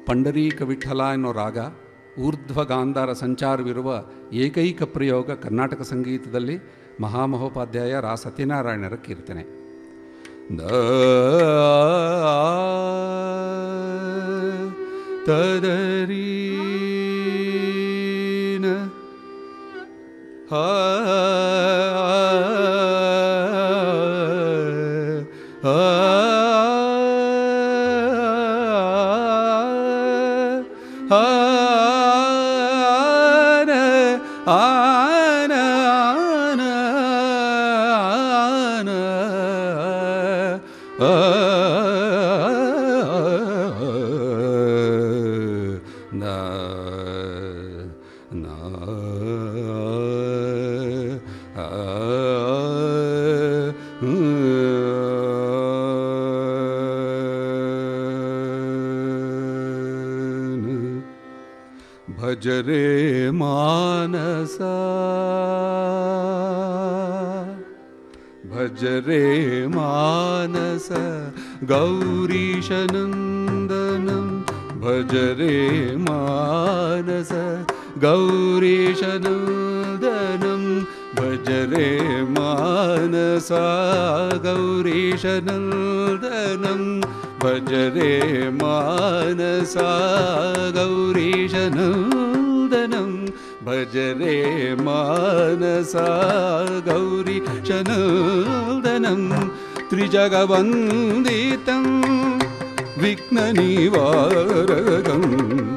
ಪಂಡರೀಕ ವಿಠಲ ಎನ್ನೋ ರಾಗ ಊರ್ಧ್ವ ಗಾಂಧಾರ ಸಂಚಾರವಿರುವ ಏಕೈಕ ಪ್ರಯೋಗ ಕರ್ನಾಟಕ ಸಂಗೀತದಲ್ಲಿ ಮಹಾಮಹೋಪಾಧ್ಯಾಯ ರಾ ಸತ್ಯನಾರಾಯಣರ ಕೀರ್ತನೆ. ತದರೀನ ಭಜರೆ ಮಾನಸ ಭಜರೆ ಮಾನಸ ಗೌರೀಶನಂದನಂ ಭಜರೆ ಮಾನಸ ಗೌರೀಶನಂದನಂ ಭಜರೆ ಮಾನಸ ಗೌರೀಶನಂದನಂ ಭಜರೆ ಮಾನಸ ಗೌರೀಶನಂದನಂ ಭಜರೆ ಮಾನಸ ಗೌರೀಶನಂದನಂ ತ್ರಿಜಗವಂದಿತಂ ವಿಘ್ನ ನಿವಾರಕಂ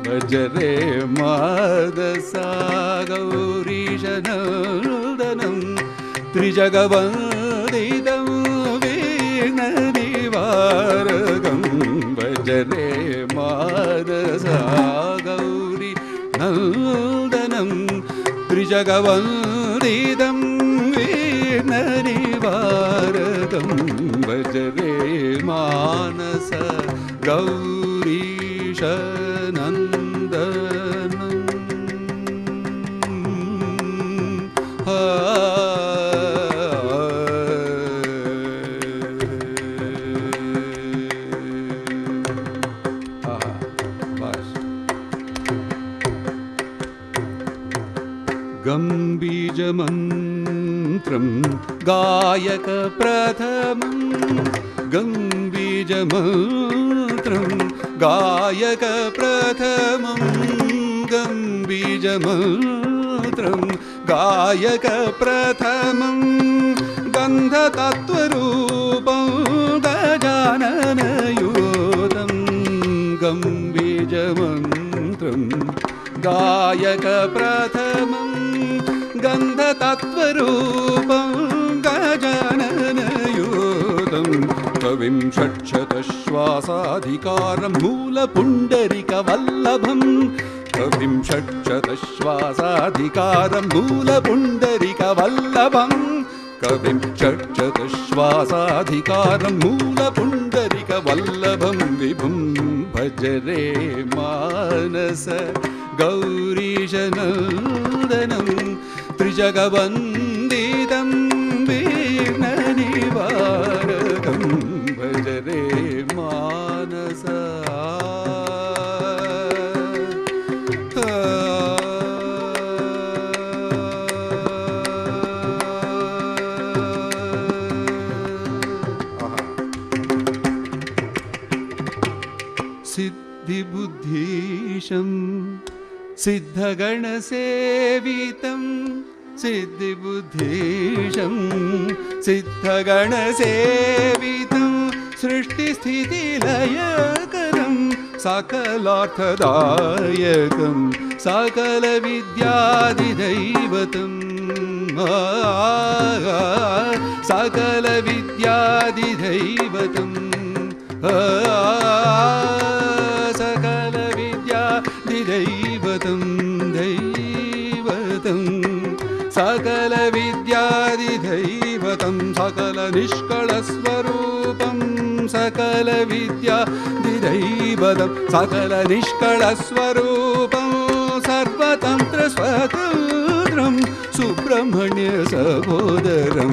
ಭಜರೆ ಮಾನಸ ಗೌರೀಶನಂದನಂ ತ್ರಿಜಗವಂದಿತಂ ವಿಘ್ನ ನಿವಾರಕಂ ಭಜರೆ ಮಾನಸ ಗೌರಿ ನಂದನಂ ತ್ರಿಜಗವಂದಿತಂ ವಿಘ್ನ ನಿವಾರಕಂ ಭಜರೆ ಮಾನಸ ಗೌರೀಶನಂದನಂ. ಗಂಬೀಜಮಂತ್ರಂ ಗಾಯಕ ಪ್ರಥಮಂ ಗಂಬೀಜಮಂತ್ರಂ ಗಾಯಕ ಪ್ರಥಮಂ ಗಂಬೀಜಮಂತ್ರಂ ಗಾಯಕ ಪ್ರಥಮಂ ಗಂಧತತ್ವರೂಪಂ ಗಜಾನನಯೂತಂ ಗಂಬೀಜಮಂತ್ರಂ ಗಾಯಕ ಪ್ರಥಮಂ ಗಂಧತತ್ವರೂಪಂ ಗಜಾನನಯೂತಂ ಕವಿಂ ಷಟ್ಶತಶ್ವಾಸಾಧಿಕಾರಂ ಮೂಲಪುಂಡರಿಕವಲ್ಲಭಂ ಕವಿಂ ಷಟ್ಶತಶ್ವಾಸಾಧಿಕಾರಂ ಮೂಲಪುಂಡರಿಕವಲ್ಲಭಂ ಕವಿಂ ಷಟ್ಶತಶ್ವಾಸಾಧಿಕಾರಂ ಮೂಲಪುಂಡರಿಕವಲ್ಲಭಂ ವಿಭುಂ ಭಜರೆ ಮಾನಸ ಗೌರೀಶನಂದನಂ ತ್ರಿಜಗವಂದಿತಂ ವಿಘ್ನ ನಿವಾರಕಂ ಭಜರೆ ಮಾನಸ. ಸಿದ್ಧಿಬುದ್ಧೀಶಂ ಸಿದ್ಧಗಣಸೇವಿತಂ ಸಿದ್ಧಿಬುದ್ಧೀಶಂ ಸಿದ್ಧಗಣಸೇವಿತಂ ಸೃಷ್ಟಿಸ್ಥಿತಿಲಯಕರಂ ಸಕಲಾರ್ಥದಾಯಕಂ ಸಕಲವಿದ್ಯಾದಿದೈವತಂ ಸಕಲವಿದ್ಯಾದಿದೈವತಂ ಸಕಲವಿದ್ಯಾದಿದೈವತಂ ದೈವತಂ निष्कळस्वरूपं सकलविद्याधिदैवतं सकलनिष्कळस्वरूपं सर्वतन्त्रस्वतन्त्रं सुब्रह्मण्यसहोदरं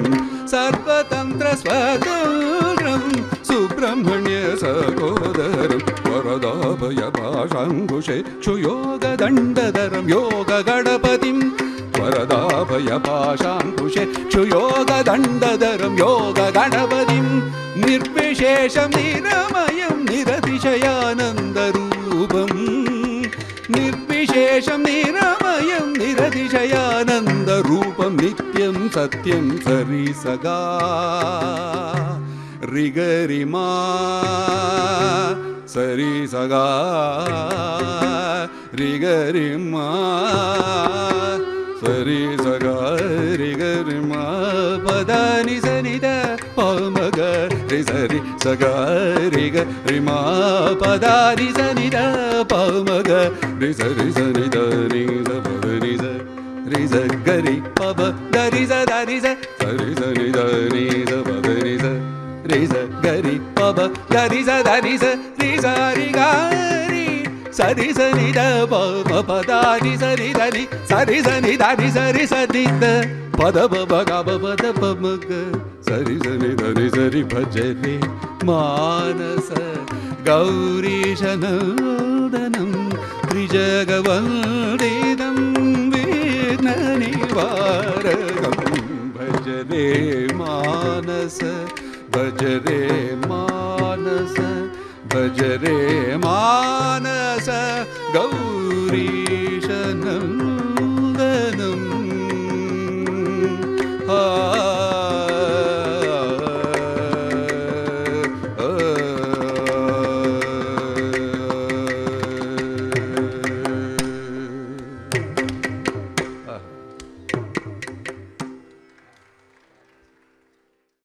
सर्वतन्त्रस्वतन्त्रं सुब्रह्मण्यसहोदरं वरदाभयपाशाङ्कुशे क्षुयोगदण्डधरं योगगणपतिं वरदाभयपाशाङ्कुशे क्षुयोगदण्डधरं योगगणपतिं निर्विशेषं निरमयं निरतिशयानन्दरूपं निर्विशेषं निरमयं निरतिशयानन्दरूपं नित्यं सत्यं सरिसगा रिगरिमा सरिसगा रिगरिमा सरिसगा रिगरिमा पदानि सनिद पमग रि सरि सगा रिगरिमा पदानि सनिद पमग रि सरि सनिद नि स पदनि स रि स गरि पब दरि स दरि स सरि सनि द नि स पदनि स रि स गरि पब दरि स रि स रि ग रि सरि सनि द प पदानि सनि द नि सरि सनि द नि सरि सनि द पद प ग प पद प म ग सरि सनि द नि सरि भजरे मानस गौरीशनन्दनं त्रिजगवन्दितं विघ्ननिवारकं भजरे मानस भजरे मानस भजरे मानस गौरीशनन्दनं